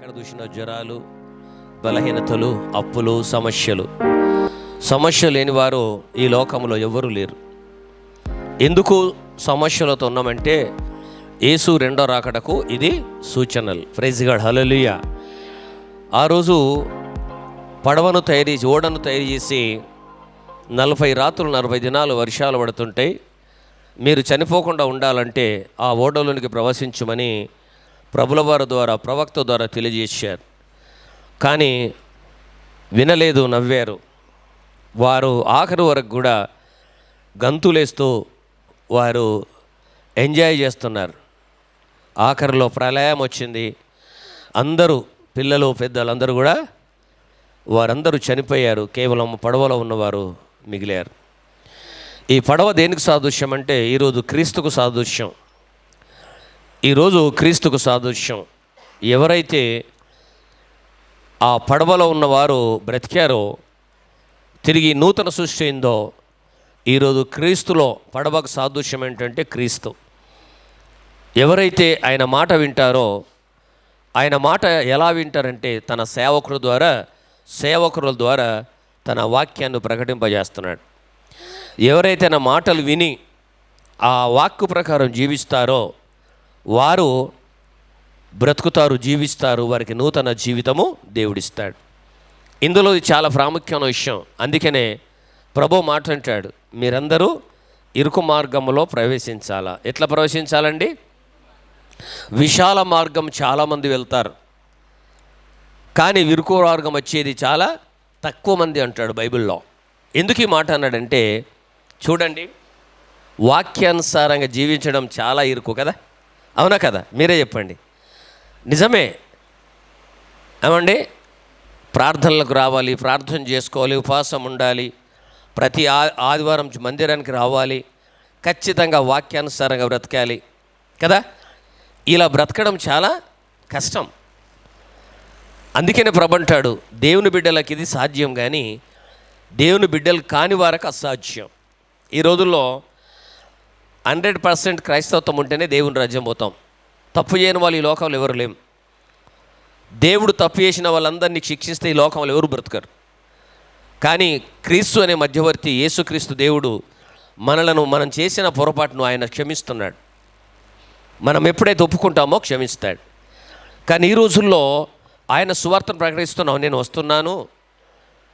ఎక్కడ చూసిన జ్వరాలు, బలహీనతలు, అప్పులు, సమస్య లేని వారు ఈ లోకంలో ఎవ్వరూ లేరు. ఎందుకు సమస్యలతో ఉన్నామంటే యేసు రెండో రాకడకు ఇది సూచనలు. ప్రైజ్ గాడ్, హల్లెలూయా. ఆ రోజు ఓడను తయారు చేసి 40 రాత్రులు 40 దినాలు వర్షాలు పడుతుంటాయి. మీరు చనిపోకుండా ఉండాలంటే ఆ ఓడలోనికి ప్రవేశించమని ప్రభుల వారి ద్వారా, ప్రవక్త ద్వారా తెలియజేశారు. కానీ వినలేదు, నవ్వారు. వారు ఆఖరి వరకు కూడా గంతులేస్తూ వారు ఎంజాయ్ చేస్తున్నారు. ఆఖరిలో ప్రళయం వచ్చింది. అందరూ, పిల్లలు పెద్దలు అందరూ కూడా వారందరూ చనిపోయారు. కేవలం పడవలో ఉన్నవారు మిగిలారు. ఈ పడవ దేనికి సాదృశ్యం అంటే ఈరోజు క్రీస్తుకు సాదృశ్యం. ఈరోజు క్రీస్తుకు సాదృశ్యం. ఎవరైతే ఆ పడవలో ఉన్నవారు బ్రతికారో, తిరిగి నూతన సృష్టి అయిందో, ఈరోజు క్రీస్తులో పడవకు సాదృశ్యం ఏంటంటే క్రీస్తు. ఎవరైతే ఆయన మాట వింటారో, ఆయన మాట ఎలా వింటారంటే తన సేవకుల ద్వారా తన వాక్యాన్ని ప్రకటింపజేస్తున్నాడు. ఎవరైతే నా మాటలు విని ఆ వాక్కు ప్రకారం జీవిస్తారో వారు బ్రతుకుతారు, జీవిస్తారు. వారికి నూతన జీవితము దేవుడిస్తాడు. ఇందులో ఇది చాలా ప్రాముఖ్యమైన విషయం. అందుకనే ప్రభు మాట అంటాడు, మీరందరూ ఇరుకు మార్గంలో ప్రవేశించాలా. ఎట్లా ప్రవేశించాలండి? విశాల మార్గం చాలామంది వెళ్తారు, కానీ ఇరుకు మార్గం వచ్చేది చాలా తక్కువ మంది అంటాడు బైబిల్లో. ఎందుకు ఈ మాట అన్నాడంటే, చూడండి, వాక్యానుసారంగా జీవించడం చాలా ఇరుకు కదా, అవునా కదా? మీరే చెప్పండి. నిజమే ఏమండి? ప్రార్థనలకు రావాలి, ప్రార్థన చేసుకోవాలి, ఉపవాసం ఉండాలి, ప్రతి ఆదివారం మందిరానికి రావాలి, ఖచ్చితంగా వాక్యానుసారంగా బ్రతకాలి కదా. ఇలా బ్రతకడం చాలా కష్టం. అందుకనే ప్రభు అంటాడు, దేవుని బిడ్డలకు ఇది సాధ్యం, కానీ దేవుని బిడ్డలు కాని వారికి అసాధ్యం. ఈ రోజుల్లో 100% క్రైస్తవత్వం ఉంటేనే దేవుని రాజ్యం పోతాం. తప్పు చేయని వాళ్ళు ఈ లోకంలో ఎవరు లేం. దేవుడు తప్పు చేసిన వాళ్ళందరినీ శిక్షిస్తే ఈ లోకంలో ఎవరు బ్రతకరు. కానీ క్రీస్తు అనే మధ్యవర్తి యేసుక్రీస్తు దేవుడు మనం చేసిన పొరపాటును ఆయన క్షమిస్తున్నాడు. మనం ఎప్పుడైతే ఒప్పుకుంటామో క్షమిస్తాడు. కానీ ఈ రోజుల్లో ఆయన సువార్తను ప్రకటిస్తున్నాం, నేను వస్తున్నాను,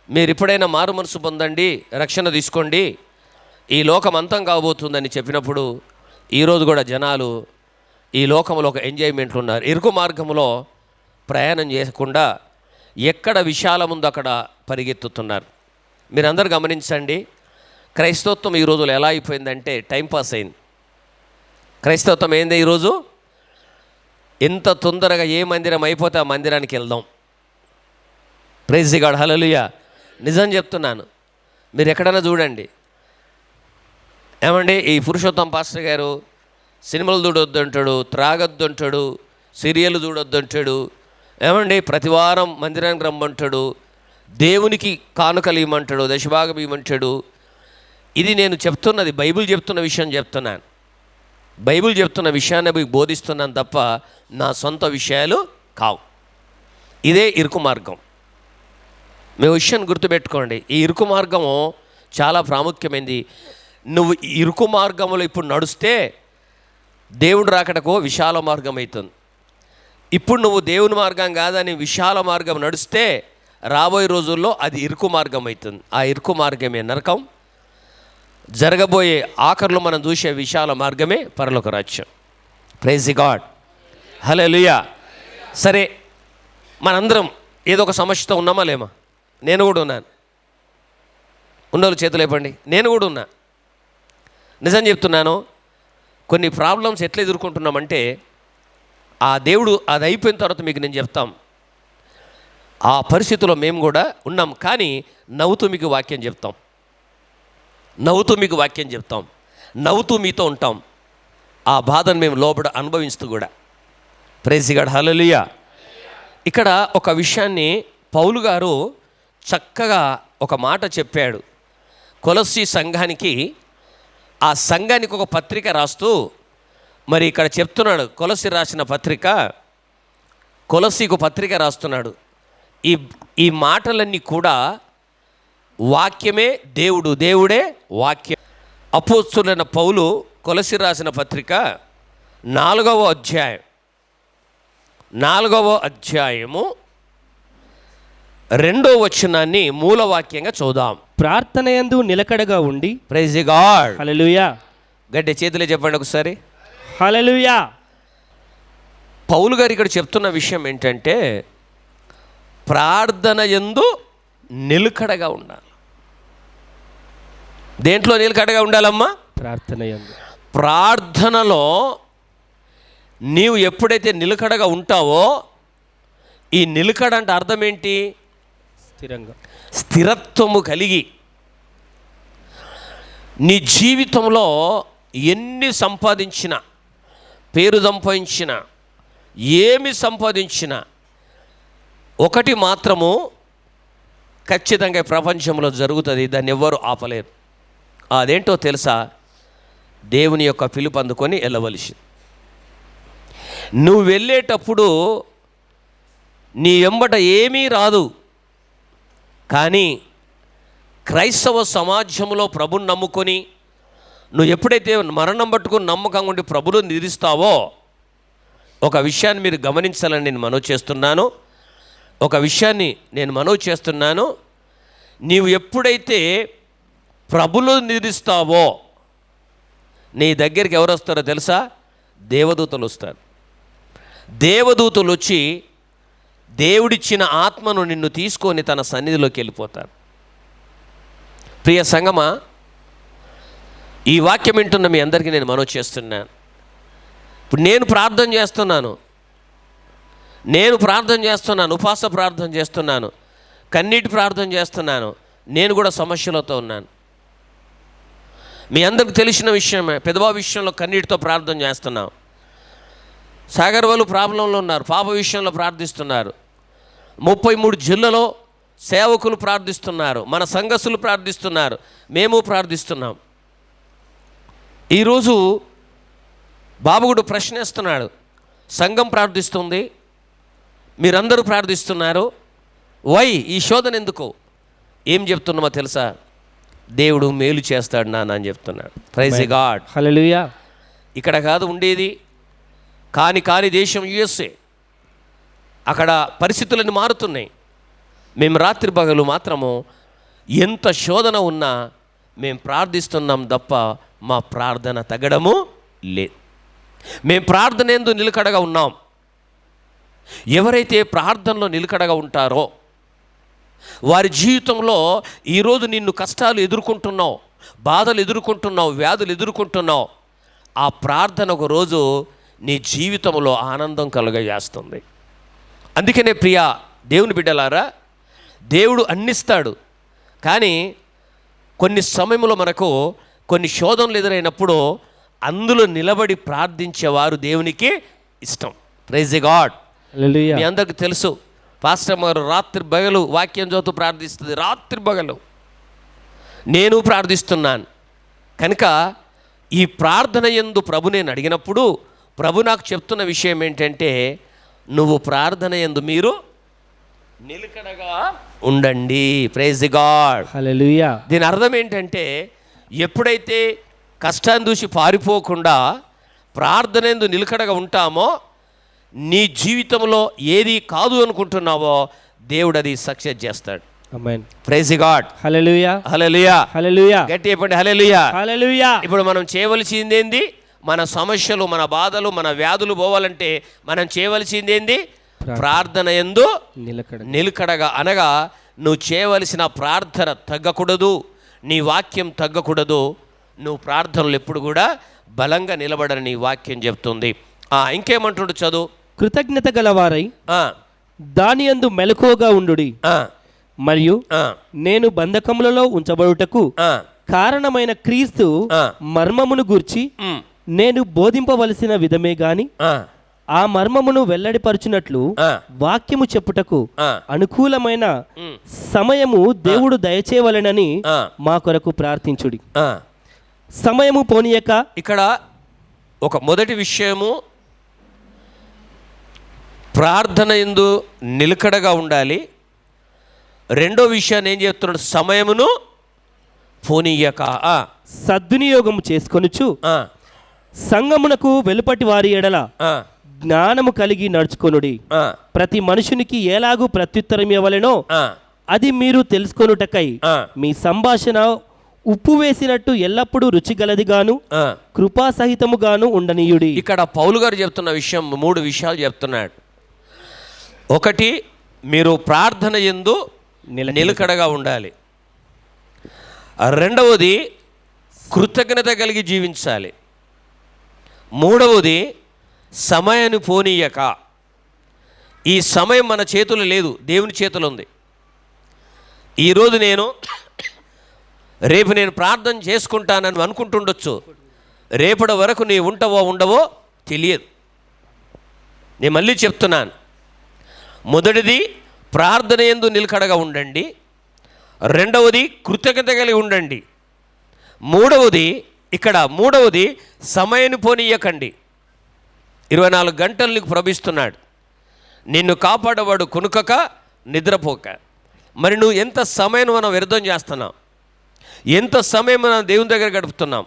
మీరు ఎప్పుడైనా మారు మనసు పొందండి, రక్షణ తీసుకోండి, ఈ లోకం అంతం కాబోతుందని చెప్పినప్పుడు ఈరోజు కూడా జనాలు ఈ లోకంలో ఒక ఎంజాయ్మెంట్లు ఉన్నారు. ఇరుకు మార్గంలో ప్రయాణం చేయకుండా ఎక్కడ విశాలం ఉందో అక్కడ పరిగెత్తుతున్నారు. మీరందరూ గమనించండి, క్రైస్తవత్వం ఈ రోజులో ఎలా అయిపోయిందంటే టైంపాస్ అయింది. క్రైస్తవత్వం ఏంది ఈరోజు? ఎంత తొందరగా ఏ మందిరం అయిపోతే ఆ మందిరానికి వెళ్దాం. ప్రైజ్ గాడ్, హల్లెలూయా. నిజం చెప్తున్నాను, మీరు ఎక్కడైనా చూడండి. ఏమండి, ఈ పురుషోత్తం పాస్టర్ గారు సినిమాలు చూడొద్దు అంటాడు, త్రాగొద్దు అంటాడు, సీరియల్ చూడొద్దు అంటాడు. ఏమండి, ప్రతివారం మందిరానికి రమ్మంటాడు, దేవునికి కానుకలు ఇవ్వమంటాడు, దశభాగం ఇవ్వమంటాడు. ఇది నేను చెప్తున్నది బైబిల్ చెప్తున్న విషయం చెప్తున్నాను. బైబిల్ చెప్తున్న విషయాన్ని మీకు బోధిస్తున్నాను తప్ప నా సొంత విషయాలు కావు. ఇదే ఇరుకు మార్గం. మీ విషయాన్ని గుర్తుపెట్టుకోండి. ఈ ఇరుకు మార్గము చాలా ప్రాముఖ్యమైనది. నువ్వు ఇరుకు మార్గంలో ఇప్పుడు నడుస్తే దేవుడు రాకడకు విశాల మార్గం అవుతుంది. ఇప్పుడు నువ్వు దేవుని మార్గం కాదని విశాల మార్గం నడిస్తే రాబోయే రోజుల్లో అది ఇరుకు మార్గం అవుతుంది. ఆ ఇరుకు మార్గమే నరకం. జరగబోయే ఆఖరిలో మనం చూసే విశాల మార్గమే పరలోక రాజ్యం. ప్రైజ్ గాడ్, హల్లెలూయా. సరే, మనందరం ఏదో ఒక సమస్యతో ఉన్నామా లేమా? నేను కూడా ఉన్నాను. ఉన్నోళ్ళు చేతులు లేపండి. నేను కూడా ఉన్నా. నిజం చెప్తున్నాను. కొన్ని ప్రాబ్లమ్స్ ఎట్లా ఎదుర్కొంటున్నామంటే ఆ దేవుడు అది అయిపోయిన తర్వాత మీకు నేను చెప్తాం. ఆ పరిస్థితిలో మేము కూడా ఉన్నాం, కానీ నవ్వుతూ మీకు వాక్యం చెప్తాం, నవ్వుతూ మీతో ఉంటాం. ఆ బాధను మేము లోపల అనుభవిస్తూ కూడా. Praise God, hallelujah. ఇక్కడ ఒక విషయాన్ని పౌలు గారు చక్కగా ఒక మాట చెప్పాడు. కొలస్సీ సంఘానికి, ఆ సంఘానికి ఒక పత్రిక రాస్తూ మరి ఇక్కడ చెప్తున్నాడు. కొలస్సీ రాసిన పత్రిక కొలసీకు పత్రిక రాస్తున్నాడు. ఈ ఈ మాటలన్నీ కూడా వాక్యమే దేవుడు, దేవుడే వాక్యం. అపోస్తలుడైన పౌలు కొలసీ రాసిన పత్రిక 4వ అధ్యాయము 2వ వచనాన్ని మూలవాక్యంగా చూద్దాం. ప్రార్థనయందు నిలకడగా ఉండి. Praise the God. హల్లెలూయా. గట్టి చేతులే చెప్పండి ఒకసారి. హల్లెలూయా. పౌలు గారు ఇక్కడ చెప్తున్న విషయం ఏంటంటే ప్రార్థన యందు నిలకడగా ఉండాలి. దేంట్లో నిలకడగా ఉండాలమ్మా? ప్రార్థనలో నీవు ఎప్పుడైతే నిలకడగా ఉంటావో, ఈ నిలకడ అంటే అర్థం ఏంటి? స్థిరత్వము కలిగి నీ జీవితంలో ఎన్ని సంపాదించినా, పేరు సంపాదించినా, ఏమి సంపాదించినా, ఒకటి మాత్రము ఖచ్చితంగా ప్రపంచంలో జరుగుతుంది, దాన్ని ఎవ్వరూ ఆపలేరు. అదేంటో తెలుసా? దేవుని యొక్క పిలుపు అందుకొని వెళ్ళవలసింది. నువ్వు వెళ్ళేటప్పుడు నీ వెంబట ఏమీ రాదు, కానీ క్రైస్తవ సమాజంలో ప్రభుని నమ్ముకొని నువ్వు ఎప్పుడైతే మరణం పట్టుకుని నమ్మకంగా ఉండి ప్రభుని నిరీస్తావో, ఒక విషయాన్ని మీరు గమనించాలని నేను మనవి చేస్తున్నాను. నీవు ఎప్పుడైతే ప్రభులో నిరీస్తావో నీ దగ్గరికి ఎవరు వస్తారో తెలుసా? దేవదూతలు వస్తారు. దేవదూతలు వచ్చి దేవుడిచ్చిన ఆత్మను నిన్ను తీసుకొని తన సన్నిధిలోకి వెళ్ళిపోతారు. ప్రియ సంగమా, ఈ వాక్యం వింటున్న మీ అందరికీ నేను మనవి చేస్తున్నాను. ఇప్పుడు నేను ప్రార్థన చేస్తున్నాను, ఉపవాస ప్రార్థన చేస్తున్నాను, కన్నీటి ప్రార్థన చేస్తున్నాను. నేను కూడా సమస్యలతో ఉన్నాను. మీ అందరికి తెలిసిన విషయమే. పెదవా విషయంలో కన్నీటితో ప్రార్థన చేస్తున్నాం. సాగర్ వాళ్ళు ప్రాబ్లంలో ఉన్నారు, పాప విషయంలో ప్రార్థిస్తున్నారు. 33 జిల్లాలో సేవకులు ప్రార్థిస్తున్నారు, మన సంఘస్థులు ప్రార్థిస్తున్నారు, మేము ప్రార్థిస్తున్నాం. ఈరోజు బాబుగుడు ప్రశ్నిస్తున్నాడు, సంఘం ప్రార్థిస్తుంది, మీరందరూ ప్రార్థిస్తున్నారు, వై ఈ శోధన ఎందుకు? ఏం చెప్తున్నామో తెలుసా? దేవుడు మేలు చేస్తాడు నాన్న అని చెప్తున్నాడు. Praise the God. హల్లెలూయా. ఇక్కడ కాదు ఉండేది, కాని దేశం USA. అక్కడ పరిస్థితులన్నీ మారుతున్నాయి. మేము రాత్రి పగలు మాత్రము ఎంత శోధన ఉన్నా మేము ప్రార్థిస్తున్నాం తప్ప మా ప్రార్థన తగ్గడము లేదు. మేము ప్రార్థన యందు నిలకడగా ఉన్నాం. ఎవరైతే ప్రార్థనలో నిలకడగా ఉంటారో వారి జీవితంలో ఈరోజు నిన్ను కష్టాలు ఎదుర్కొంటున్నావు, బాధలు ఎదుర్కొంటున్నావు, వ్యాధులు ఎదుర్కొంటున్నావు, ఆ ప్రార్థన ఒక రోజు నీ జీవితంలో ఆనందం కలుగజేస్తుంది. అందుకనే ప్రియా దేవుని బిడ్డలారా, దేవుడు అన్నిస్తాడు, కానీ కొన్ని సమయంలో మనకు కొన్ని శోధనలు ఎదురైనప్పుడు అందులో నిలబడి ప్రార్థించేవారు దేవునికి ఇష్టం. Praise the God. మీ అందరికి తెలుసు, పాస్టర్ గారు రాత్రి పగలు వాక్యం చదువుతూ ప్రార్థిస్తుంది. రాత్రి పగలు నేను ప్రార్థిస్తున్నాను. కనుక ఈ ప్రార్థన యందు ప్రభు నేను అడిగినప్పుడు ప్రభు నాకు చెప్తున్న విషయం ఏంటంటే, నువ్వు ప్రార్థన యందు మీరు నిలకడగా ఉండండి. Praise the God. హల్లెలూయా. దీని అర్థం ఏంటంటే, ఎప్పుడైతే కష్టాన్ని చూసి పారిపోకుండా ప్రార్థన యందు నిలకడగా ఉంటామో, నీ జీవితంలో ఏది కాదు అనుకుంటున్నావో దేవుడు అది సక్సెస్ చేస్తాడు. Amen. Praise the God. Hallelujah. Hallelujah. Hallelujah. గట్టి చెప్పండి హల్లెలూయా. హల్లెలూయా. ఇప్పుడు మనం చేయవలసింది ఏంది? మన సమస్యలు, మన బాధలు, మన వ్యాధులు పోవాలంటే మనం చేయవలసింది ఏంది? ప్రార్థన యందు నిలకడగా. అనగా నువ్వు చేయవలసిన ప్రార్థన తగ్గకూడదు, నీ వాక్యం తగ్గకూడదు. నువ్వు ప్రార్థనలు ఎప్పుడు కూడా బలంగా నిలబడని నీ వాక్యం చెప్తుంది. ఇంకేమంటుండు చదువు. కృతజ్ఞత గలవారై దాని యందు మెలకువగా ఉండుడి, మరియు నేను బంధకములలో ఉంచబడుటకు కారణమైన క్రీస్తు మర్మమును గూర్చి నేను బోధింపవలసిన విధమే గాని ఆ మర్మమును వెల్లడిపరచునట్లు వాక్యము చెప్పుటకు అనుకూలమైన సమయము దేవుడు దయచేయవలెనని మా కొరకు ప్రార్థించుడి. సమయము పోనీయక. ఇక్కడ ఒక మొదటి విషయము, ప్రార్థన యందు నిలకడగా ఉండాలి. రెండో విషయాన్ని ఏం చెప్తున్నాడు? సమయమును పోనీయక సద్వినియోగము చేసుకొనుచు సంగమునకు వెలుపటి వారి ఎడల జ్ఞానము కలిగి నడుచుకొనుడి. ప్రతి మనుషునికి ఎలాగూ ప్రత్యుత్తరం ఇవ్వలేనో అది మీరు తెలుసుకొనుటకై మీ సంభాషణ ఉప్పు వేసినట్టు ఎల్లప్పుడూ రుచిగలదిగాను కృపాసహితముగాను ఉండనీయుడి. ఇక్కడ పౌలు గారు చెప్తున్న విషయం 3 విషయాలు చెప్తున్నాడు. ఒకటి, మీరు ప్రార్థన యందు నిలకడగా ఉండాలి. రెండవది, కృతజ్ఞత కలిగి జీవించాలి. మూడవది, సమయాన్ని పోనీయక. ఈ సమయం మన చేతులు లేదు, దేవుని చేతులు ఉంది. ఈరోజు రేపు నేను ప్రార్థన చేసుకుంటానని అనుకుంటుండొచ్చు. రేపటి వరకు నీ ఉంటావో ఉండవో తెలియదు. నేను మళ్ళీ చెప్తున్నాను, మొదటిది ప్రార్థన యందు నిలకడగా ఉండండి. రెండవది కృతజ్ఞత కలిగి ఉండండి. మూడవది సమయాన్ని పోనీయకండి. 24 గంటలు నీకు ప్రవహిస్తున్నాడు. నిన్ను కాపాడేవాడు కొనుకక నిద్రపోక. మరి నువ్వు ఎంత సమయం మనం వ్యర్థం చేస్తున్నాం, ఎంత సమయం మనం దేవుని దగ్గర గడుపుతున్నాం?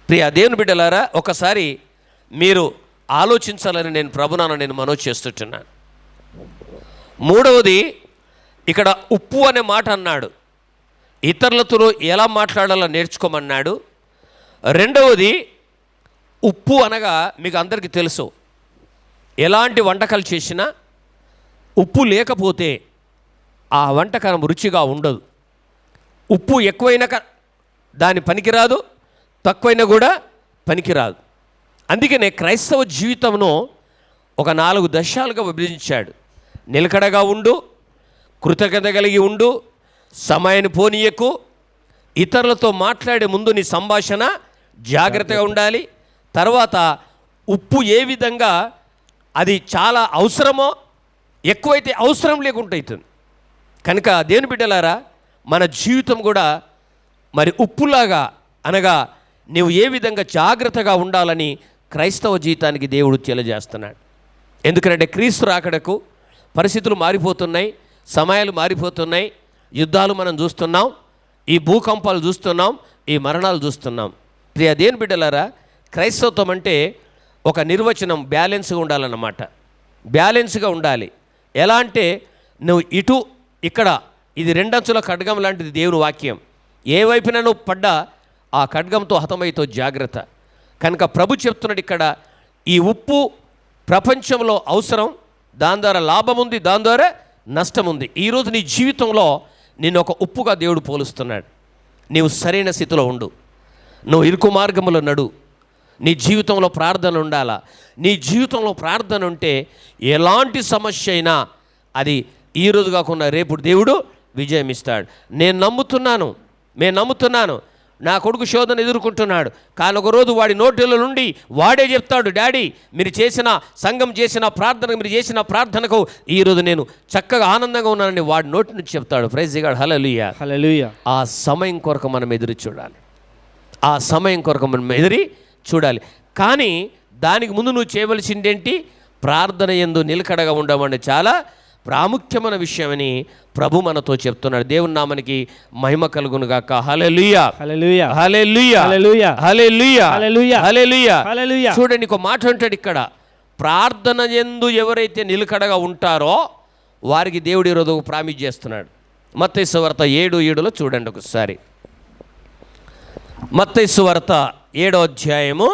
ప్రియ దేవుని బిడ్డలారా, ఒకసారి మీరు ఆలోచించాలని నేను ప్రభునాన్న మనవి చేస్తుంటున్నాను. మూడవది, ఇక్కడ ఉప్పు అనే మాట అన్నాడు. ఇతరులతో ఎలా మాట్లాడాలో నేర్చుకోమన్నాడు. రెండవది, ఉప్పు అనగా మీకు అందరికీ తెలుసు, ఎలాంటి వంటకాలు చేసినా ఉప్పు లేకపోతే ఆ వంటకం రుచిగా ఉండదు. ఉప్పు ఎక్కువైనా దాని పనికిరాదు, తక్కువైనా కూడా పనికిరాదు. అందుకనే క్రైస్తవ జీవితంలో ఒక 4 దశలుగా విభజించాడు. నిలకడగా ఉండు, కృతజ్ఞత కలిగి ఉండు, సమయాన్ని పోనీయకు, ఇతరులతో మాట్లాడే ముందు నీ సంభాషణ జాగ్రత్తగా ఉండాలి. తర్వాత ఉప్పు ఏ విధంగా అది చాలా అవసరమో, ఎక్కువైతే అవసరం లేకుండా అవుతుంది. కనుక దేవుని బిడ్డలారా, మన జీవితం కూడా మరి ఉప్పులాగా, అనగా నీవు ఏ విధంగా జాగ్రత్తగా ఉండాలని క్రైస్తవ జీవితానికి దేవుడు తెలియజేస్తున్నాడు. ఎందుకంటే క్రీస్తు రాకడకు పరిస్థితులు మారిపోతున్నాయి, సమయాలు మారిపోతున్నాయి, యుద్ధాలు మనం చూస్తున్నాం, ఈ భూకంపాలు చూస్తున్నాం, ఈ మరణాలు చూస్తున్నాం. ప్రియ దేవుని బిడ్డలారా, క్రైస్తవత్వం అంటే ఒక నిర్వచనం బ్యాలెన్స్గా ఉండాలన్నమాట. బ్యాలెన్స్గా ఉండాలి. ఎలా అంటే నువ్వు ఇటు ఇక్కడ, ఇది 2 అంచుల ఖడ్గం లాంటిది దేవుని వాక్యం. ఏ వైపున నువ్వు పడ్డా ఆ ఖడ్గంతో హతమైతో జాగ్రత్త. కనుక ప్రభు చెప్తున్నాడు ఇక్కడ, ఈ ఉప్పు ప్రపంచంలో అవసరం, దాని ద్వారా లాభం ఉంది, దాని ద్వారా నష్టం ఉంది. ఈరోజు నీ జీవితంలో నిన్ను ఒక ఉప్పుగా దేవుడు పోలుస్తున్నాడు. నీవు సరైన స్థితిలో ఉండు, నువ్వు ఇరుకు మార్గంలో నడు. నీ జీవితంలో ప్రార్థన ఉండాలా. నీ జీవితంలో ప్రార్థన ఉంటే ఎలాంటి సమస్య అయినా అది ఈరోజు కాకుండా రేపు దేవుడు విజయం ఇస్తాడు. నేను నమ్ముతున్నాను. నా కొడుకు శోధన ఎదుర్కొంటున్నాడు, కానీ ఒకరోజు వాడి నోటిలో నుండి వాడే చెప్తాడు, డాడీ మీరు చేసిన సంఘం చేసిన ప్రార్థన, మీరు చేసిన ప్రార్థనకు ఈరోజు నేను చక్కగా ఆనందంగా ఉన్నానని వాడి నోటి నుంచి చెప్తాడు. ప్రైజ్ గాడ్, హల్లెలూయా హల్లెలూయా. ఆ సమయం కొరకు మనం ఎదురు చూడాలి. కానీ దానికి ముందు నువ్వు చేయవలసిందేంటి? ప్రార్థన యందు నిలకడగా ఉండమని చాలా ప్రాముఖ్యమైన విషయమని ప్రభు మనతో చెప్తున్నాడు. దేవుని నామానికి మహిమ కలుగును గాక. హల్లెలూయా hallelujah hallelujah hallelujah hallelujah hallelujah hallelujah హల్లెలూయా. చూడండి, ఒక మాట అంటాడు ఇక్కడ, ప్రార్థన యందు ఎవరైతే నిలకడగా ఉంటారో వారికి దేవుడు ఈరోజు ఒక ప్రామిస్ చేస్తున్నాడు. మత్తయి సువార్త 7:7 చూడండి ఒకసారి. మత్తయి సువార్త 7వ అధ్యాయము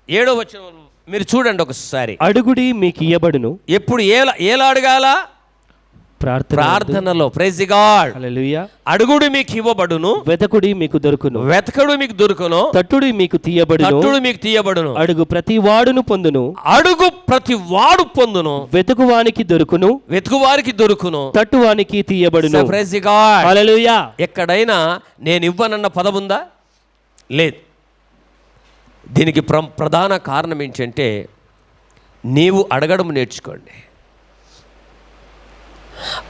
7వ వచనం మీరు చూడండి ఒకసారి. అడుగుడి మీకు ఇయ్యబడును. ఎప్పుడు ఎలా అడగాల? ప్రార్థనలో. ప్రైజ్ గాడ్, హల్లెలూయా. అడుగుడి మీకు ఇవ్వబడును, వెతకుడి మీకు దొరుకును, తట్టుడి మీకు తీయబడును, అడుగు ప్రతి వాడును పొందును, వెతుకువానికి దొరుకును, తట్టువానికి తీయబడును. ప్రైజ్ గాడ్, హల్లెలూయా. ఎక్కడైనా నేను ఇవ్వనన్న పదం ఉందా? లేదు. దీనికి ప్రధాన కారణం ఏంటంటే నీవు అడగడం నేర్చుకోండి.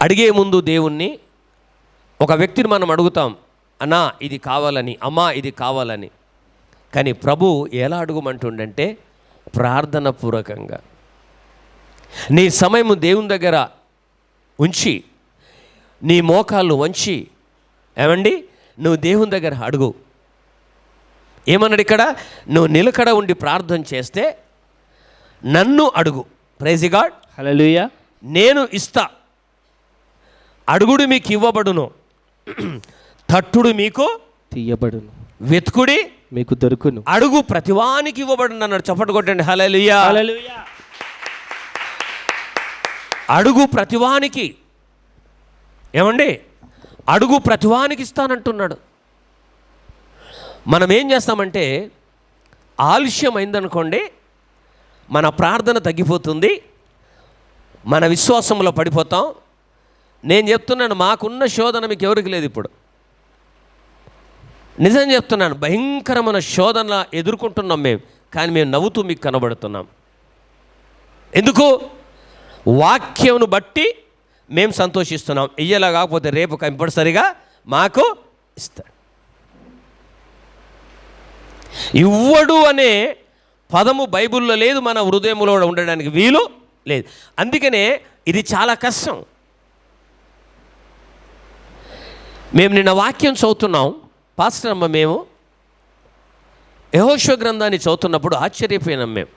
అడిగే ముందు దేవుణ్ణి, ఒక వ్యక్తిని మనం అడుగుతాం, అన్నా ఇది కావాలని, అమ్మా ఇది కావాలని. కానీ ప్రభు ఎలా అడుగుమంటుండంటే ప్రార్థన పూర్వకంగా. నీ సమయము దేవుని దగ్గర ఉంచి నీ మోకాళ్ళు వంచి ఏమండి నువ్వు దేవుని దగ్గర అడుగు. ఏమన్నాడు ఇక్కడ? నువ్వు నిలకడ ఉండి ప్రార్థన చేస్తే నన్ను అడుగు. ప్రైజ్ గాడ్, హల్లెలూయా. నేను ఇస్తా. అడుగుడు మీకు ఇవ్వబడును, తట్టుడు మీకు తీయబడును, వెతుకుడి మీకు దొరుకును. అడుగు ప్రతివానికి ఇవ్వబడును అన్నాడు. చప్పట్లు కొట్టండి. హల్లెలూయా, హల్లెలూయా. అడుగు ప్రతివానికి, ఏమండి అడుగు ప్రతివానికి ఇస్తానంటున్నాడు. మనం ఏం చేస్తామంటే ఆలస్యం అయిందనుకోండి, మన ప్రార్థన తగ్గిపోతుంది, మన విశ్వాసంలో పడిపోతాం. నేను చెప్తున్నాను, మాకున్న శోధన మీకు ఎవరికి లేదు ఇప్పుడు. నిజం చెప్తున్నాను, భయంకరమైన శోధన ఎదుర్కొంటున్నాం మేము, కానీ మేము నవ్వుతూ మీకు కనబడుతున్నాం. ఎందుకు? వాక్యమును బట్టి మేము సంతోషిస్తున్నాం. ఇయ్యేలా కాకపోతే రేపు కంపల్సరిగా మాకు ఇస్తాడు. ఇవ్వడు అనే పదము బైబిల్లో లేదు, మన హృదయంలో ఉండడానికి వీలు లేదు. అందుకనే ఇది చాలా కష్టం. మేము నిన్న వాక్యం చదువుతున్నాం పాస్టర్ అమ్మ, మేము యెహోషువ గ్రంథాన్ని చదువుతున్నప్పుడు ఆశ్చర్యపోయినాం. మేము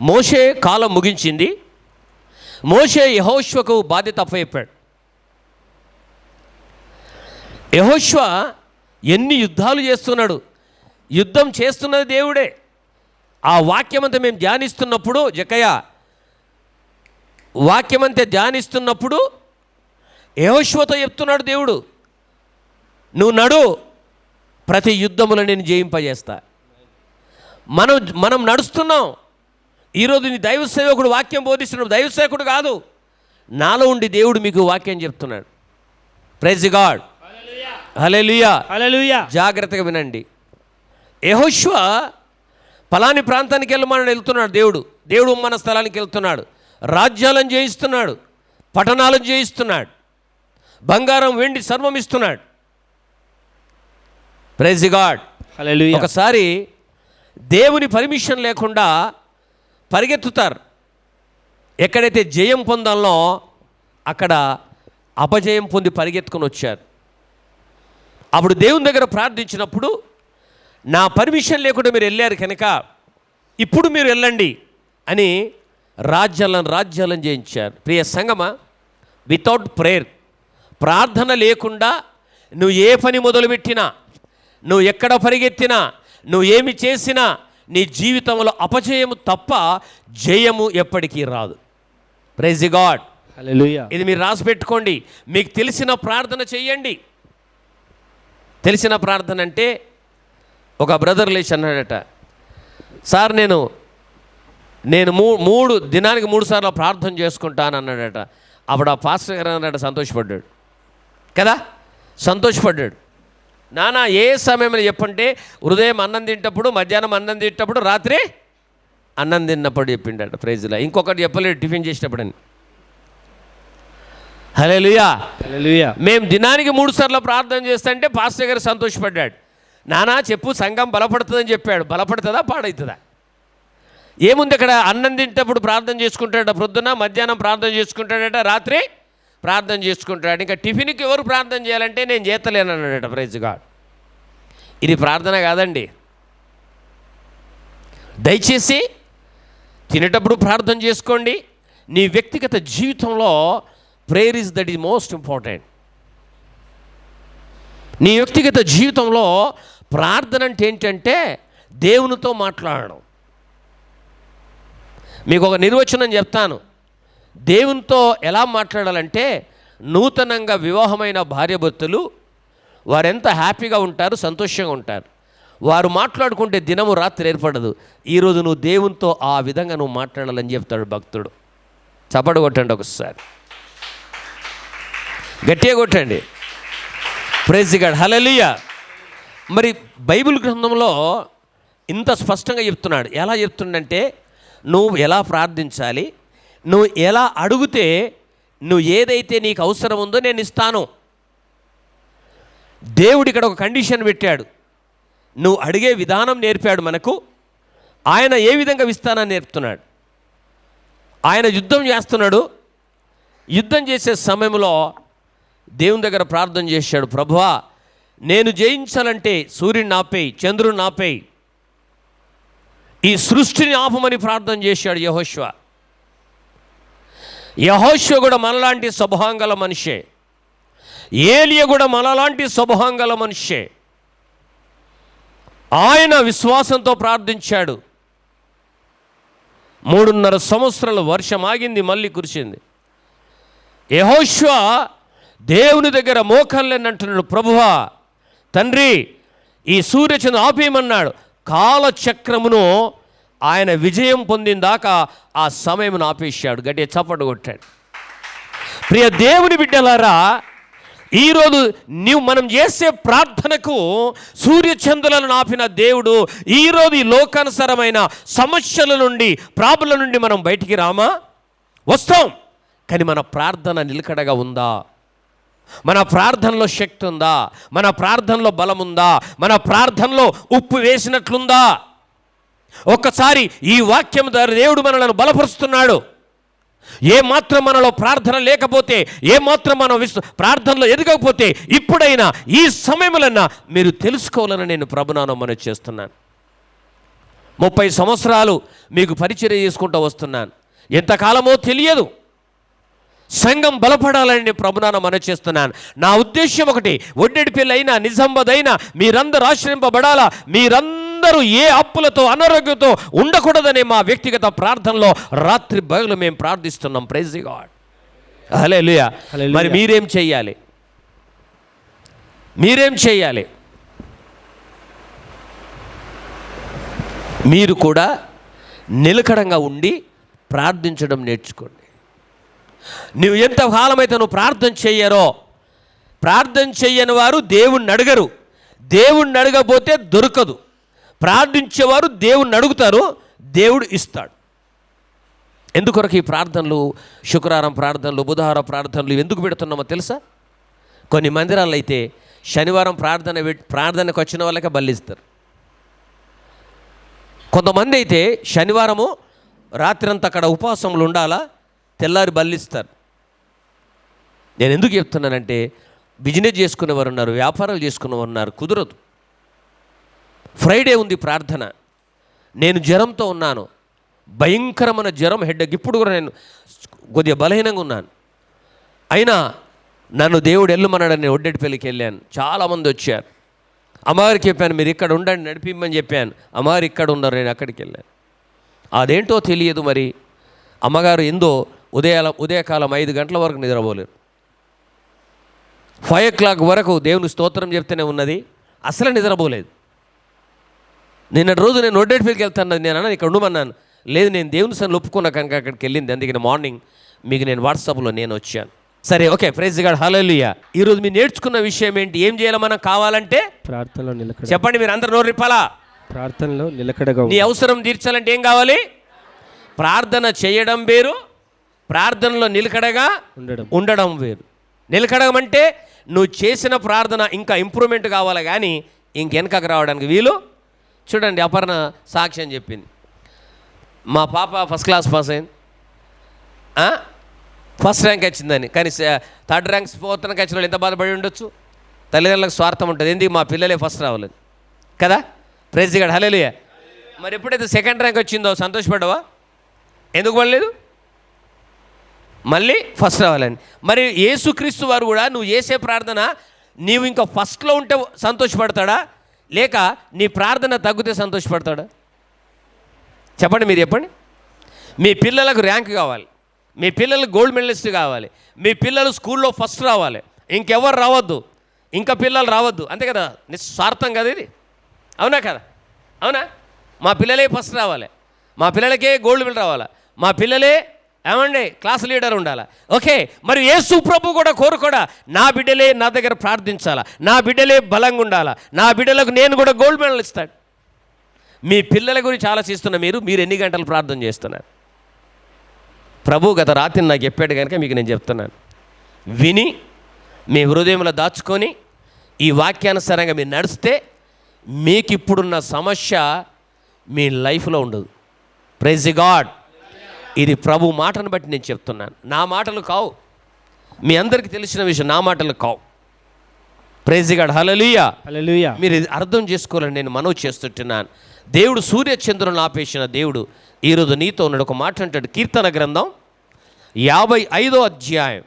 మోషే కాలం ముగించింది, మోషే యెహోషువకు బాధ్యత అప్పచెప్పాడు. యెహోషువ ఎన్ని యుద్ధాలు చేస్తున్నాడు, యుద్ధం చేస్తున్నది దేవుడే. ఆ వాక్యమంతా మేము ధ్యానిస్తున్నప్పుడు, జకయ్య వాక్యమంతా ధ్యానిస్తున్నప్పుడు యెహోషువతో చెప్తున్నాడు దేవుడు, నువ్వు నడు, ప్రతి యుద్ధములో నేను జయింపజేస్తా. మనం నడుస్తున్నాం. ఈరోజు నీ దైవ సేవకుడు వాక్యం బోధిస్తున్నాడు, దైవ సేవకుడు కాదు, నాలో ఉండి దేవుడు మీకు వాక్యం చెప్తున్నాడు. ప్రైజ్ గాడ్, హల్లెలూయా, హల్లెలూయా. జాగ్రత్తగా వినండి. యెహోషువ పలాని ప్రాంతానికి వెళ్ళమని వెళ్తున్నాడు దేవుడు మన స్థలానికి వెళ్తున్నాడు, రాజ్యాలను జయిస్తున్నాడు, పట్టణాలను జయిస్తున్నాడు, బంగారం వెండి సర్వం ఇస్తున్నాడు. ప్రైజ్ గాడ్, హల్లెలూయా. ఒకసారి దేవుని పర్మిషన్ లేకుండా పరిగెత్తుతారు. ఎక్కడైతే జయం పొందాలో అక్కడ అపజయం పొంది పరిగెత్తుకొని వచ్చారు. అప్పుడు దేవుని దగ్గర ప్రార్థించినప్పుడు, నా పర్మిషన్ లేకుండా మీరు వెళ్ళారు కనుక ఇప్పుడు మీరు వెళ్ళండి అని రాజ్యాలను జయించారు. ప్రియ సంగమా, వితౌట్ ప్రేయర్, ప్రార్థన లేకుండా నువ్వు ఏ పని మొదలుపెట్టినా, నువ్వు ఎక్కడ పరిగెత్తినా, నువ్వు ఏమి చేసినా నీ జీవితంలో అపజయము తప్ప జయము ఎప్పటికీ రాదు. ప్రైజ్ గాడ్, హల్లెలూయా. ఇది మీరు రాసి పెట్టుకోండి. మీకు తెలిసిన ప్రార్థన చెయ్యండి. తెలిసిన ప్రార్థన అంటే, ఒక బ్రదర్ లేచి అన్నాడట, సార్ నేను దినానికి 3 సార్లు ప్రార్థన చేసుకుంటాను అన్నాడట. అప్పుడు ఆ పాస్టర్ గారు అన్నాడు, సంతోషపడ్డాడు కదా, సంతోషపడ్డాడు. నానా ఏ సమయంలో చెప్పంటే, ఉదయం అన్నం తింటప్పుడు, మధ్యాహ్నం అన్నం తింటప్పుడు, రాత్రి అన్నం తిన్నప్పుడు చెప్పిండట. ప్రైజ్లా. ఇంకొకటి చెప్పలేడు, టిఫిన్ చేసేటప్పుడు అని. హల్లెలూయా, హల్లెలూయా. మేము దినానికి 3 సార్లు ప్రార్థన చేస్తుంటే పాస్టర్ గారు సంతోషపడ్డాడు. నానా చెప్పు, సంఘం బలపడుతుందని చెప్పాడు. బలపడుతుందా పాడవుతుందా? ఏముంది అక్కడ? అన్నం తింటప్పుడు ప్రార్థన చేసుకుంటాడట, ప్రొద్దున మధ్యాహ్నం ప్రార్థన చేసుకుంటాడట, రాత్రి ప్రార్థన చేసుకుంటాడు. ఇంకా టిఫిన్కి ఎవరు ప్రార్థన చేయాలంటే నేను చేస్తలేను అన్నాడట. Praise God. ఇది ప్రార్థన కాదండి. దయచేసి తినేటప్పుడు ప్రార్థన చేసుకోండి. నీ వ్యక్తిగత జీవితంలో prayer is that is most important. నీ వ్యక్తిగత జీవితంలో ప్రార్థన అంటే ఏంటంటే దేవునితో మాట్లాడడం. మీకు ఒక నిర్వచనం చెప్తాను. దేవునితో ఎలా మాట్లాడాలంటే, నూతనంగా వివాహమైన భార్యాభర్తలు వారెంత హ్యాపీగా ఉంటారు, సంతోషంగా ఉంటారు. వారు మాట్లాడుకుంటే దినము రాత్రి ఏర్పడదు. ఈరోజు నువ్వు దేవునితో ఆ విధంగా నువ్వు మాట్లాడాలని చెప్తాడు భక్తుడు. చప్పడు కొట్టండి ఒకసారి, గట్టిగా కొట్టండి. Praise God, hallelujah. మరి బైబిల్ గ్రంథంలో ఇంత స్పష్టంగా చెప్తున్నాడు. ఎలా చెప్తుండంటే, నువ్వు ఎలా ప్రార్థించాలి, నువ్వు ఎలా అడిగితే నువ్వు ఏదైతే నీకు అవసరం ఉందో నేను ఇస్తాను. దేవుడు ఇక్కడ ఒక కండిషన్ పెట్టాడు. నువ్వు అడిగే విధానం నేర్పాడు మనకు. ఆయన ఏ విధంగా ఇస్తానని నేర్పుతున్నాడు. ఆయన యుద్ధం చేస్తున్నాడు. యుద్ధం చేసే సమయంలో దేవుని దగ్గర ప్రార్థన చేశాడు, ప్రభువా నేను జయించాలంటే సూర్యుడిని ఆపేయి, చంద్రుడిని ఆపేయి, ఈ సృష్టిని ఆపమని ప్రార్థన చేశాడు యెహోషువ. యెహోషువ కూడా మనలాంటి స్వభావం గల మనిషే. ఏలియా కూడా మనలాంటి స్వభావం గల మనిషే. ఆయన విశ్వాసంతో ప్రార్థించాడు. 3.5 సంవత్సరాలు వర్షం ఆగింది, మళ్ళీ కురిసింది. యెహోషువ దేవుని దగ్గర మోకాళ్ళని అంటున్నాడు, ప్రభువా తండ్రి ఈ సూర్యచంద్రుని ఆపేయమన్నాడు. కాలచక్రమును ఆయన విజయం పొందిందాకా ఆ సమయమును ఆపేశాడు. గట్టిగా చప్పట్లు కొట్టాడు. ప్రియ దేవుని బిడ్డలారా, ఈరోజు మనం చేసే ప్రార్థనకు సూర్యచంద్రులను ఆపిన దేవుడు ఈరోజు ఈ లోకానుసరమైన సమస్యల నుండి, ప్రాబ్లం నుండి మనం బయటికి రామా? వస్తాం. కానీ మన ప్రార్థన నిలకడగా ఉందా? మన ప్రార్థనలో శక్తి ఉందా? మన ప్రార్థనలో బలం ఉందా? మన ప్రార్థనలో ఉప్పు వేసినట్లుందా? ఒక్కసారి ఈ వాక్యం ద్వారా దేవుడు మనలను బలపరుస్తున్నాడు. ఏమాత్రం మనలో ప్రార్థన లేకపోతే, ఏమాత్రం మనం ప్రార్థనలో ఎదగకపోతే ఇప్పుడైనా ఈ సమయములన్నా మీరు తెలుసుకోవాలని నేను ప్రభునామం మనవి చేస్తున్నాను. 30 సంవత్సరాలు మీకు పరిచర్య చేసుకుంటూ వస్తున్నాను. ఎంతకాలమో తెలియదు. సంఘం బలపడాలని ప్రభునామం మనవి చేస్తున్నాను. నా ఉద్దేశం ఒకటి, ఒడ్డెడిపల్లి అయినా నిజామాబాద్ అయినా మీరందరూ ఆశ్రయింపబడాలా. మీరందరూ ఏ అప్పులతో అనారోగ్యంతో ఉండకూడదనే మా వ్యక్తిగత ప్రార్థనలో రాత్రి బయలు మేము ప్రార్థిస్తున్నాం. Praise the God. హల్లెలూయా. మరి మీరేం చెయ్యాలి? మీరేం చెయ్యాలి? మీరు కూడా నిలకడంగా ఉండి ప్రార్థించడం నేర్చుకోండి. నువ్వు ఎంత కాలమైతే నువ్వు ప్రార్థన చెయ్యరో, ప్రార్థన చెయ్యని వారు దేవుణ్ణి అడగరు. దేవుణ్ణి అడగకపోతే దొరకదు. ప్రార్థించేవారు దేవుణ్ణి అడుగుతారు, దేవుడు ఇస్తాడు. ఎందుకొరకు ఈ ప్రార్థనలు, శుక్రవారం ప్రార్థనలు, బుధవారం ప్రార్థనలు ఎందుకు పెడుతున్నామో తెలుసా? కొన్ని మందిరాల్లో అయితే శనివారం ప్రార్థనకు వచ్చిన వాళ్ళకే బలిస్తారు. కొంతమంది అయితే శనివారము రాత్రంతా అక్కడ ఉపవాసములు ఉండాలా, తెల్లారి బలిస్తారు. నేను ఎందుకు చెప్తున్నానంటే, బిజినెస్ చేసుకునేవారు ఉన్నారు, వ్యాపారాలు చేసుకునేవారు ఉన్నారు, కుదరదు. ఫ్రైడే ఉంది ప్రార్థన. నేను జ్వరంతో ఉన్నాను, భయంకరమైన జ్వరం, హెడ్ఏక్. ఇప్పుడు కూడా నేను కొద్దిగా బలహీనంగా ఉన్నాను. అయినా నన్ను దేవుడు వెళ్ళమన్నాడని ఒడ్డెడిపల్లికి వెళ్ళాను. చాలామంది వచ్చారు. అమ్మగారికి చెప్పాను, మీరు ఇక్కడ ఉండండి, నడిపిమ్మని చెప్పాను. అమ్మగారు ఇక్కడ ఉన్నారు, నేను అక్కడికి వెళ్ళాను. అదేంటో తెలియదు. మరి అమ్మగారు ఎందో ఉదయకాలం 5 గంటల వరకు నిద్రపోలేరు. 5 o'clock వరకు దేవుని స్తోత్రం చెప్తూనే ఉన్నది, అసలు నిద్రపోలేదు. నిన్నటి రోజు నేను ఒడ్డెడిపల్లికి వెళ్తాను, నేను అన్నాను ఇక్కడ ఉండమన్నాను. లేదు, నేను దేవుని సన్నిధిలో ఒప్పుకున్నా కనుక అక్కడికి వెళ్ళింది. అందుకని మార్నింగ్ మీకు నేను వాట్సాప్లో నేను వచ్చాను. సరే, ఓకే, ప్రైజ్ గాడ్, హల్లెలూయా. ఈరోజు మీరు నేర్చుకున్న విషయం ఏంటి? ఏం చేయాలి మనం కావాలంటే? ప్రార్థనలో నిలకడ. చెప్పండి, మీరు అందరు నోరు రిప్పాలా. ప్రార్థనలో నిలకడగా. నీ అవసరం తీర్చాలంటే ఏం కావాలి? ప్రార్థన చేయడం వేరు, ప్రార్థనలో నిలకడగా ఉండడం వేరు. నిలకడగం అంటే నువ్వు చేసిన ప్రార్థన ఇంకా ఇంప్రూవ్మెంట్ కావాలి, కానీ ఇంకెనకకు రావడానికి వీలు. చూడండి, అపర్ణ సాక్ష్యం చెప్పింది. మా పాప ఫస్ట్ క్లాస్ పాస్ అయింది, ఫస్ట్ ర్యాంక్ వచ్చిందని. కానీ 3rd ర్యాంక్ 4th ర్యాంక్ వచ్చిన వాళ్ళు ఎంత బాధపడి ఉండొచ్చు? తల్లిదండ్రులకు స్వార్థం ఉంటుంది, ఎందుకు మా పిల్లలే ఫస్ట్ రావాలని కదా. Praise God, hallelujah. మరి ఎప్పుడైతే 2nd ర్యాంక్ వచ్చిందో సంతోషపడ్డావా? ఎందుకు పడలేదు? మళ్ళీ ఫస్ట్ రావాలని. మరి యేసుక్రీస్తు వారు కూడా నువ్వు చేసే ప్రార్థన నీవు ఇంకా ఫస్ట్లో ఉంటే సంతోషపడతాడా, లేక నీ ప్రార్థన తగ్గితే సంతోషపడతాడా? చెప్పండి, మీరు చెప్పండి. మీ పిల్లలకు ర్యాంక్ కావాలి, మీ పిల్లలకు గోల్డ్ మెడలిస్ట్ కావాలి, మీ పిల్లలు స్కూల్లో ఫస్ట్ రావాలి, ఇంకెవరు రావద్దు, ఇంకా పిల్లలు రావద్దు, అంతే కదా. నిస్వార్థం కదా ఇది, అవునా కదా? అవునా? మా పిల్లలే ఫస్ట్ రావాలి, మా పిల్లలకే గోల్డ్ మెడల్ రావాలి, మా పిల్లలే ఏమండి క్లాస్ లీడర్ ఉండాలా. ఓకే, మరి యేసు ప్రభు కూడా కోరుకోడా నా బిడ్డలే నా దగ్గర ప్రార్థించాలా, నా బిడ్డలే బలంగా ఉండాలా, నా బిడ్డలకు నేను కూడా గోల్డ్ మెడల్ ఇస్తాడు. మీ పిల్లల గురించి ఆలోచిస్తున్న మీరు ఎన్ని గంటలు ప్రార్థన చేస్తున్నారు? ప్రభు గత రాత్రి నాకు చెప్పాడు కనుక మీకు నేను చెప్తున్నాను. విని మీ హృదయంలో దాచుకొని ఈ వాక్యానుసారంగా మీరు నడిస్తే మీకు ఇప్పుడున్న సమస్య మీ లైఫ్లో ఉండదు. Praise the God. ఇది ప్రభు మాటను బట్టి నేను చెప్తున్నాను, నా మాటలు కావు. మీ అందరికీ తెలిసిన విషయం, నా మాటలు కావు. Praise God, hallelujah. హల్లెలూయా. మీరు ఇది అర్థం చేసుకోవాలని నేను మనవి చేస్తుంటున్నాను. దేవుడు సూర్యచంద్రులను ఆపేసిన దేవుడు ఈరోజు నీతో ఉన్నాడు. ఒక మాట అంటాడు, కీర్తన గ్రంథం 55వ అధ్యాయం.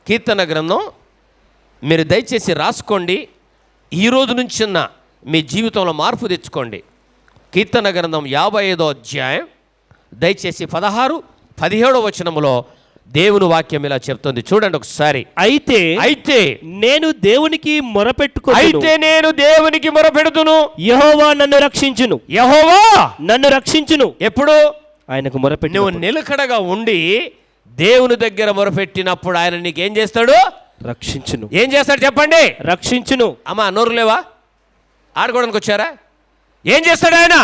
కీర్తన గ్రంథం మీరు దయచేసి రాసుకోండి. ఈరోజు నుంచిన్న మీ జీవితంలో మార్పు తెచ్చుకోండి. కీర్తన గ్రంథం 55వ అధ్యాయం దయచేసి 16, 17 వచనములో దేవుని వాక్యం ఇలా చెప్తుంది. చూడండి ఒకసారి. అయితే నేను దేవునికి మొరపెడుతును, యెహోవా నన్ను రక్షించును. యెహోవా నన్ను రక్షించును. ఎప్పుడు? ఆయనకు మొరపెట్టి నువ్వు నిలకడగా ఉండి దేవుని దగ్గర మొరపెట్టినప్పుడు ఆయన నీకు ఏం చేస్తాడు? రక్షించును. ఏం చేస్తాడు చెప్పండి? రక్షించును. అమ్మా నోరు లేవా? ఆడుకోవడానికి వచ్చారా? ఏం చేస్తాడు ఆయన?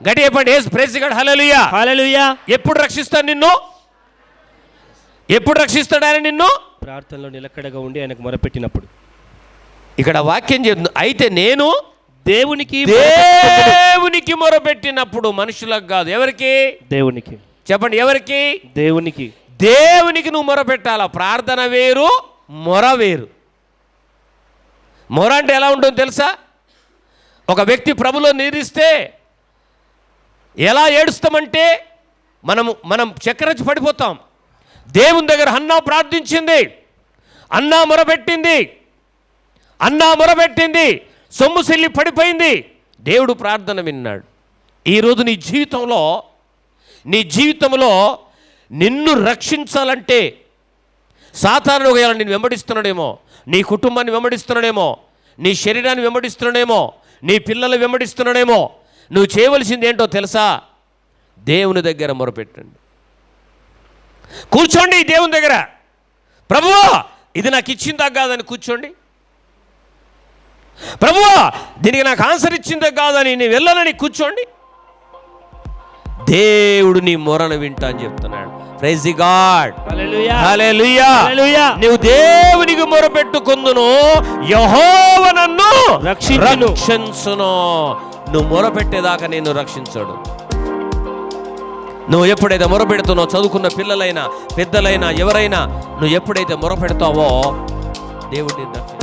గట్టి చెప్పండి. Praise God, hallelujah. హల్లెలూయా. ఎప్పుడు రక్షిస్తాడు నిన్ను? ఎప్పుడు రక్షిస్తాడు ఆయన నిన్ను? ప్రార్థనలో నిలకడగా ఉండి ఆయనకు మొరపెట్టినప్పుడు. ఇక్కడ వాక్యం చెప్తుంది, అయితే నేను దేవునికి మొరపెట్టినప్పుడు, మనుషులకు కాదు. ఎవరికి? దేవునికి. చెప్పండి, ఎవరికి? దేవునికి. దేవునికి నువ్వు మొరపెట్టాలా. ప్రార్థన వేరు, మొర వేరు. మొర అంటే ఎలా ఉంటుందో తెలుసా? ఒక వ్యక్తి ప్రభులో నిరీస్తే ఎలా ఏడుస్తామంటే మనం చక్కెరచి పడిపోతాం. దేవుని దగ్గర హన్నా ప్రార్థించింది, అన్నా మొరపెట్టింది, సొమ్ము సెల్లి పడిపోయింది. దేవుడు ప్రార్థన విన్నాడు. ఈరోజు నీ జీవితంలో నిన్ను రక్షించాలంటే సాతాను ఒకవేళ నిన్ను వెంబడిస్తున్నాడేమో, నీ కుటుంబాన్ని వెంబడిస్తున్నాడేమో, నీ శరీరాన్ని వెంబడిస్తున్నాడేమో, నీ పిల్లలు వెంబడిస్తున్నాడేమో. నువ్వు చేయవలసింది ఏంటో తెలుసా? దేవుని దగ్గర మొరపెట్టండి. కూర్చోండి దేవుని దగ్గర. ప్రభువా ఇది నాకు ఇచ్చిందా కాదని కూర్చోండి. ప్రభువా దీనికి నాకు ఆన్సర్ ఇచ్చిందా కాదని నేను వెళ్ళనని కూర్చోండి. దేవుడు నీ మొరను వింటా అని చెప్తున్నాడు. Praise the God, hallelujah. Hallelujah. హల్లెలూయా. నీవు దేవునికి మొరపెట్టుకొందును, యెహోవా నన్ను రక్షించును. నువ్వు మొరపెట్టేదాకా నేను రక్షించడు. నువ్వు ఎప్పుడైతే మొరపెడుతున్నావు, చదువుకున్న పిల్లలైనా పెద్దలైనా ఎవరైనా, నువ్వు ఎప్పుడైతే మొరపెడతావో దేవుడిని రక్షించు.